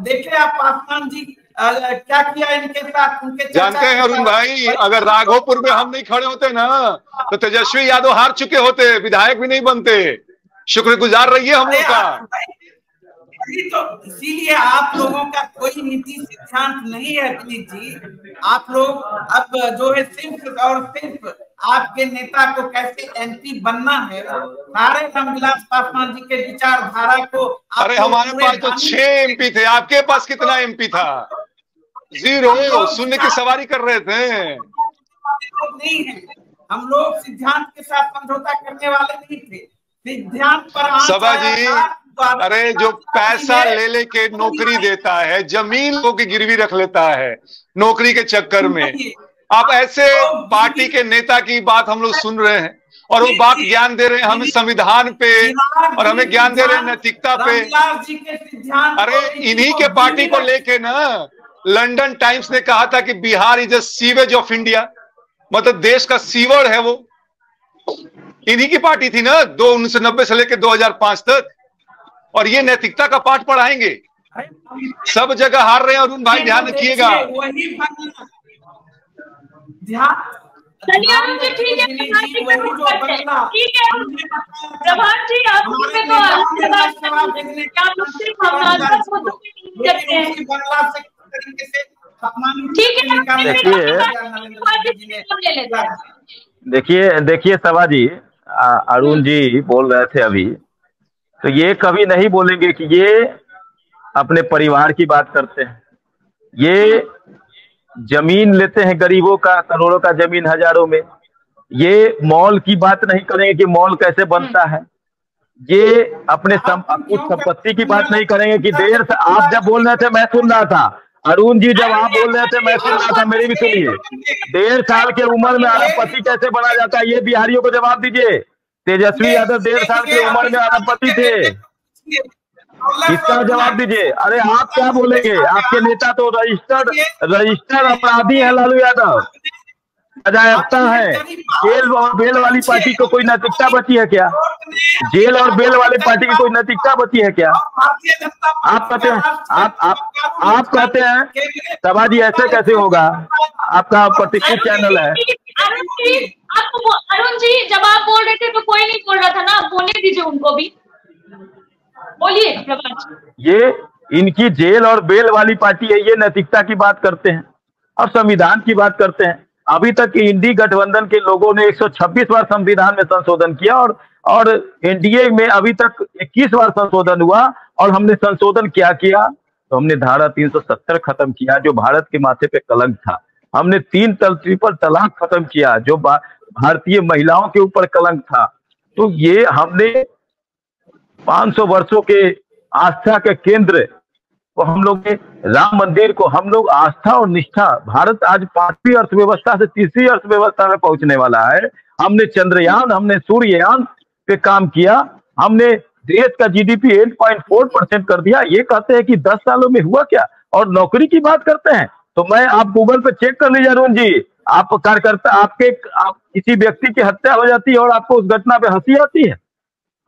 देखे आप पासवान जी क्या किया इनके साथ, उनके जानते हैं अरुण भाई, अगर राघोपुर में हम नहीं खड़े होते ना तो तेजस्वी यादव हार चुके होते, विधायक भी नहीं बनते। शुक्रगुजार रहिए हम लोग का। तो इसीलिए आप लोगों का कोई नीति सिद्धांत नहीं है विनीत जी। आप लोग अब जो है सिर्फ और सिर्फ आपके नेता को कैसे एमपी बनना है, सारे रामविलास पासवान जी के विचारधारा को। अरे हमारे पास तो 6 एमपी थे, आपके पास कितना एमपी था? 0, शून्य की सवारी कर रहे थे। नहीं है, हम लोग सिद्धांत के साथ समझौता करने वाले नहीं थे। सिद्धांत पर सभा जी, अरे जो पैसा ले लेके नौकरी देता है, जमीन लोगों की गिरवी रख लेता है नौकरी के चक्कर में, आप ऐसे पार्टी के नेता की बात हम लोग सुन रहे हैं और वो बात ज्ञान दे रहे हैं हमें संविधान पे और हमें ज्ञान दे रहे हैं नैतिकता पे। अरे इन्हीं के पार्टी को लेके ना लंदन टाइम्स ने कहा था कि Bihar is a sewage of India, मतलब देश का सीवर है वो। इन्हीं की पार्टी थी ना 1990 से लेकर 2005 तक। और ये नैतिकता का पाठ पढ़ाएंगे, सब जगह हार रहे हैं अरुण भाई, ध्यान रखिएगा। चलिए अरुण जी ठीक है, ठीक है जवाहर जी, आप देखिए सभा जी, अरुण जी बोल रहे थे अभी, तो ये कभी नहीं बोलेंगे कि ये अपने परिवार की बात करते हैं। ये जमीन लेते हैं गरीबों का, करोड़ों का जमीन हजारों में। ये मॉल की बात नहीं करेंगे कि मॉल कैसे बनता है। ये अपने कुछ संपत्ति की बात नहीं करेंगे कि देर से आप जब बोल रहे थे मैं सुन रहा था, अरुण जी जब आप बोल रहे थे मैं सुन रहा था, मेरी भी सुनिए। 1.5 साल की उम्र में अरबपति कैसे बना जाता है, ये बिहारियों को जवाब दीजिए। तेजस्वी यादव 1.5 साल की उम्र में अरबपति थे, इसका जवाब दीजिए। अरे आप क्या बोलेंगे, आपके नेता तो रजिस्टर्ड अपराधी है लालू यादव, सजायाफ्ता है। जेल और बेल वाली पार्टी को कोई नैतिकता बची है क्या? जेल और बेल वाली पार्टी की कोई नैतिकता बची है क्या? आप कहते हैं आप कहते हैं सभा जी ऐसे कैसे होगा? आपका प्रतिष्ठित चैनल है। अरुण जी जब आप बोल रहे थे तो कोई नहीं बोल रहा था ना, बोलने दीजिए उनको भी, बोलिए। ये इनकी जेल और बेल वाली पार्टी है, ये नैतिकता की बात करते हैं और संविधान की बात करते हैं। अभी तक इंडी गठबंधन के लोगों ने 126 बार संविधान में संशोधन किया और एनडीए में अभी तक 21 बार संशोधन हुआ। और हमने संशोधन क्या किया? तो हमने धारा 370 खत्म किया जो भारत के माथे पे कलंक था। हमने 3 ट्रिपल तलाक खत्म किया जो भारतीय महिलाओं के ऊपर कलंक था। तो ये हमने 500 वर्षों के आस्था के केंद्र को हम लोग ने, राम मंदिर को हम लोग आस्था और निष्ठा, भारत आज 5वीं अर्थव्यवस्था से 3री अर्थव्यवस्था में पहुंचने वाला है। हमने चंद्रयान, हमने सूर्ययान पे काम किया, हमने देश का जीडीपी 8.4% कर दिया। ये कहते हैं कि 10 सालों में हुआ क्या? और नौकरी की बात करते हैं तो आप गूगल पे चेक कर लीजिए अरुण जी, आप कार्यकर्ता किसी व्यक्ति की हत्या हो जाती है और आपको उस घटना पे हंसी आती है।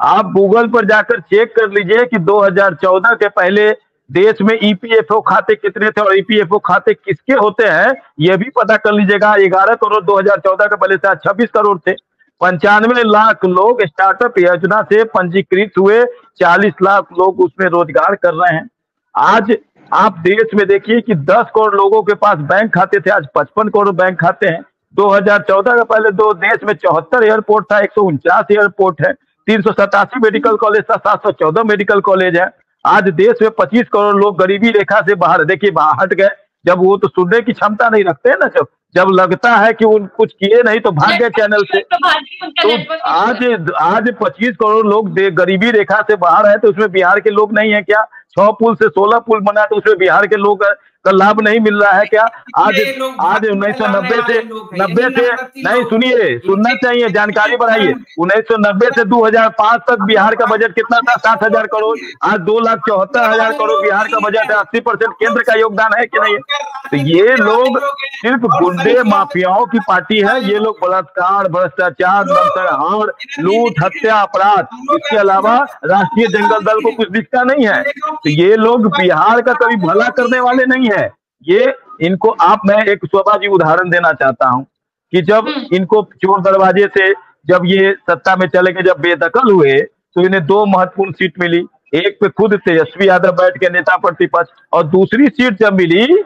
आप गूगल पर जाकर चेक कर लीजिए कि 2014 के पहले देश में ईपीएफओ खाते कितने थे और ईपीएफओ खाते किसके होते हैं ये भी पता कर लीजिएगा। 11 करोड़ 2014 के पहले से 26 करोड़ थे। 95 लाख लोग स्टार्टअप योजना से पंजीकृत हुए, 40 लाख लोग उसमें रोजगार कर रहे हैं। आज आप देश में देखिए कि 10 करोड़ लोगों के पास बैंक खाते थे, आज 55 करोड़ बैंक खाते हैं। 2014 के पहले देश में 74 एयरपोर्ट था, 149 एयरपोर्ट है, 387 मेडिकल कॉलेज था, 714 मेडिकल कॉलेज है। आज देश में 25 करोड़ लोग गरीबी रेखा से बाहर, देखिए बाहर हट गए। जब वो तो सुनने की क्षमता नहीं रखते हैं ना, जब लगता है कि वो कुछ किए नहीं तो भाग गए चैनल से। तो आज 25 करोड़ लोग गरीबी रेखा से बाहर है, तो उसमें बिहार के लोग नहीं है क्या? 6 पुल से 16 पुल बना, तो उसमें बिहार के लोग का लाभ नहीं मिल रहा है क्या? आज 1990 से नहीं, सुनिए, सुनना चाहिए, जानकारी बढ़ाइए। 1990 से 2005 तक बिहार का बजट कितना था? 7,000 करोड़। आज 2,74,000 करोड़ बिहार का बजट है। 80% केंद्र का योगदान है कि नहीं? तो ये लोग सिर्फ गुंडे माफियाओं की पार्टी है। ये लोग बलात्कार, भ्रष्टाचार, नरसंहार, लूट, हत्या, अपराध, इसके अलावा राष्ट्रीय जंगल दल को कुछ दिखता नहीं है। तो ये लोग बिहार का कभी भला करने वाले नहीं है। ये इनको मैं एक शोभा जी उदाहरण देना चाहता हूं कि जब इनको चोर दरवाजे से जब ये सत्ता में चले गए, जब बेदखल हुए, तो इन्हें 2 महत्वपूर्ण सीट मिली। एक पे खुद तेजस्वी यादव बैठ के नेता प्रतिपक्ष, और दूसरी सीट जब मिली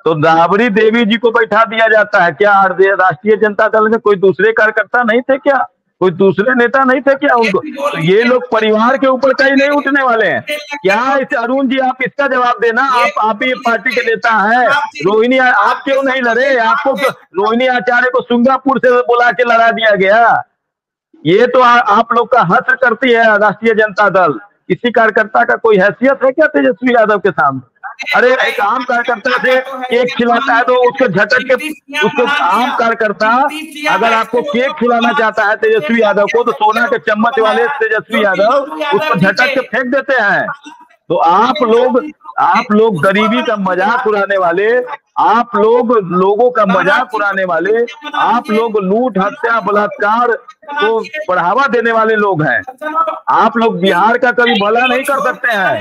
तो राबड़ी देवी जी को बैठा दिया जाता है। क्या राष्ट्रीय जनता दल के कोई दूसरे कार्यकर्ता नहीं थे क्या? कोई दूसरे नेता नहीं थे क्या उनको? तो ये लोग परिवार के ऊपर कहीं नहीं उठने वाले हैं क्या? इस अरुण जी, आप इसका जवाब देना। आप ही पार्टी के नेता हैं। रोहिणी, आप क्यों नहीं लड़े? आपको रोहिणी आचार्य को सिंगापुर से बुला के लड़ा दिया गया। ये तो आप लोग का हश्र करती है राष्ट्रीय जनता दल। किसी कार्यकर्ता का कोई हैसियत है क्या तेजस्वी यादव के सामने? अरे एक आम कार्यकर्ता से केक खिलाता है तो उसको झटक के, उसको आम कार्यकर्ता अगर आपको केक खिलाना चाहता है तेजस्वी यादव को, तो सोना के चम्मच वाले तेजस्वी यादव उसको झटक के फेंक देते हैं। तो आप लोग गरीबी का मजाक उड़ाने वाले, आप लोग लोगों का मजाक उड़ाने वाले, आप लोग लूट, हत्या, बलात्कार को बढ़ावा देने वाले लोग हैं। आप लोग बिहार का कभी भला नहीं कर सकते हैं।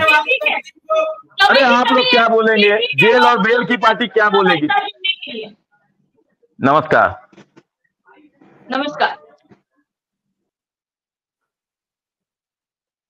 अरे आप लोग क्या बोलेंगे? जेल और बेल की पार्टी क्या बोलेगी? नमस्कार।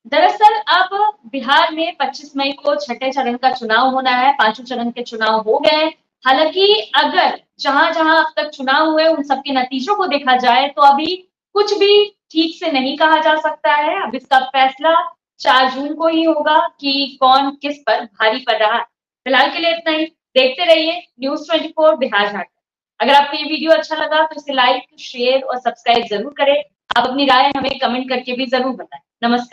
दरअसल अब बिहार में 25 मई को छठे चरण का चुनाव होना है। 5 चरण के चुनाव हो गए। हालांकि अगर जहां-जहां अब तक चुनाव हुए उन सबके नतीजों को देखा जाए तो अभी कुछ भी ठीक से नहीं कहा जा सकता है। अब इसका फैसला 4 जून को ही होगा कि कौन किस पर भारी पड़ रहा है। फिलहाल के लिए इतना ही। देखते रहिए न्यूज़ 24 बिहार झारखंड। अगर आपको ये वीडियो अच्छा लगा तो इसे लाइक, शेयर और सब्सक्राइब जरूर करें। आप अपनी राय हमें कमेंट करके भी जरूर बताएं। नमस्कार।